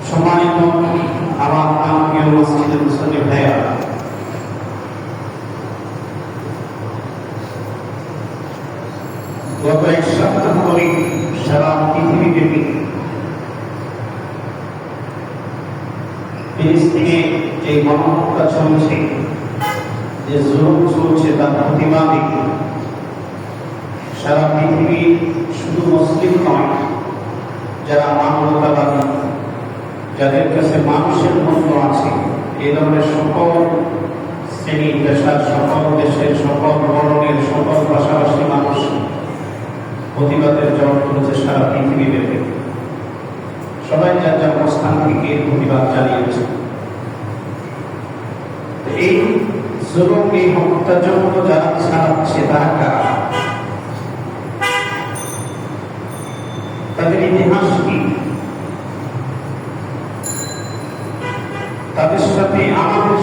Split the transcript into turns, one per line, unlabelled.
সম্মানিত আমার প্রিয় মসজিদের মুসল্লি ভাইয়া, গত এক সপ্তাহ ধরে সারা পৃথিবীব্যাপী ফিলিস্তিনে যে গণহত্যা চলছে, যে জুলুম চলছে, তার প্রতিবাদে সারা পৃথিবী শুধু মুসলিম নয়, যারা মানবতাবাদী, যাদের কাছে মানুষের মূল্য আছে, এই ধরনের সকল শ্রেণী পেশার, সকল দেশের, সকল বর্ণের, সকল ভাষাভাষী মানুষ প্রতিবাদের জন্ম করেছে সারা পৃথিবী ব্যাপী। সবাই যার যার অবস্থান থেকে প্রতিবাদ চালিয়েছে। এই জুলুম, এই হত্যাযজ্ঞ যারা চালাচ্ছে তারা কারা? তাদের ইতিহাস কি? তাদের সাথে আমাদের